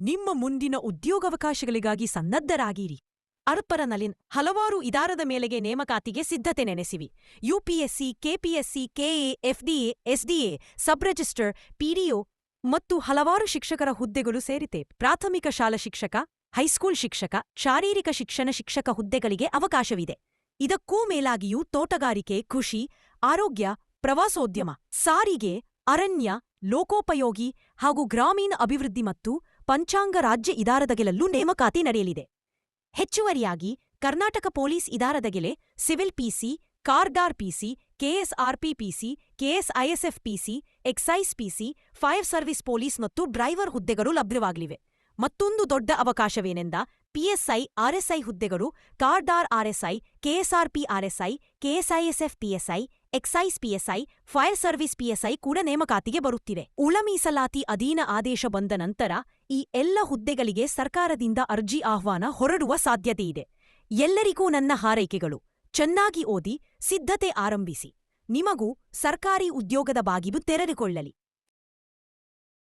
ನಿಮ್ಮ ಮುಂದಿನ ಉದ್ಯೋಗಾವಕಾಶಗಳಿಗಾಗಿ ಸನ್ನದ್ಧರಾಗಿರಿ. ಅರ್ಪರನಲಿನ್ ಹಲವಾರು ಇದಾರದ ಮೇಲೆಗೆ ನೇಮಕಾತಿಗೆ ಸಿದ್ಧತೆ ನೆನೆಸಿವಿ. UPSC, KPSC, KA, FDA, SDA, sub registrar, PDO ಮತ್ತು ಹಲವಾರು ಶಿಕ್ಷಕರ ಹುದ್ದೆಗಳು ಸೇರಿವೆ. ಪ್ರಾಥಮಿಕ ಶಾಲಾ ಶಿಕ್ಷಕ, ಹೈಸ್ಕೂಲ್ ಶಿಕ್ಷಕ, ಶಾರೀರಿಕ ಶಿಕ್ಷಣ ಶಿಕ್ಷಕ ಹುದ್ದೆಗಳಿಗೆ ಅವಕಾಶವಿದೆ. ಇದಕ್ಕೂ ಮೇಲಾಗಿಯೂ ತೋಟಗಾರಿಕೆ, ಕೃಷಿ, ಆರೋಗ್ಯ, ಪ್ರವಾಸೋದ್ಯಮ, ಸಾರಿಗೆ, ಅರಣ್ಯ, ಲೋಕೋಪಯೋಗಿ ಹಾಗೂ ಗ್ರಾಮೀಣ ಅಭಿವೃದ್ಧಿ ಮತ್ತು ಪಂಚಾಂಗ ರಾಜ್ಯ ಇದಾರದಗೆಲ್ಲೂ ನೇಮಕಾತಿ ನಡೆಯಲಿದೆ. ಹೆಚ್ಚುವರಿಯಾಗಿ ಕರ್ನಾಟಕ ಪೊಲೀಸ್ ಇದಾರದಗೆಲೆ ಸಿವಿಲ್ ಪಿಸಿ, ಕಾರ್ದಾರ್ PC, KSRP PC, KSISF PC, excise PC, fire service police ಮತ್ತು ಡ್ರೈವರ್ ಹುದ್ದೆಗಳು ಲಭ್ಯವಾಗಲಿವೆ. ಮತ್ತೊಂದು ದೊಡ್ಡ ಅವಕಾಶವೇನೆಂದ ಪಿಎಸ್ಐ, ಆರ್ಎಸ್ಐ ಹುದ್ದೆಗಳು ಕಾರ್ದಾರ್ RSI, KSRP RSI, KSISF PSI, excise PSI, fire service PSI ಕೂಡ ನೇಮಕಾತಿಗೆ ಬರುತ್ತಿವೆ. ಒಳ ಮೀಸಲಾತಿ ಅಧೀನ ಆದೇಶ ಬಂದ ನಂತರ ಈ ಎಲ್ಲ ಹುದ್ದೆಗಳಿಗೆ ಸರ್ಕಾರದಿಂದ ಅರ್ಜಿ ಆಹ್ವಾನ ಹೊರಡುವ ಸಾಧ್ಯತೆಯಿದೆ. ಎಲ್ಲರಿಗೂ ನನ್ನ ಹಾರೈಕೆಗಳು. ಚೆನ್ನಾಗಿ ಓದಿ, ಸಿದ್ಧತೆ ಆರಂಭಿಸಿ. ನಿಮಗೂ ಸರ್ಕಾರಿ ಉದ್ಯೋಗದ ಬಾಗಿಲು ತೆರೆದುಕೊಳ್ಳಲಿ.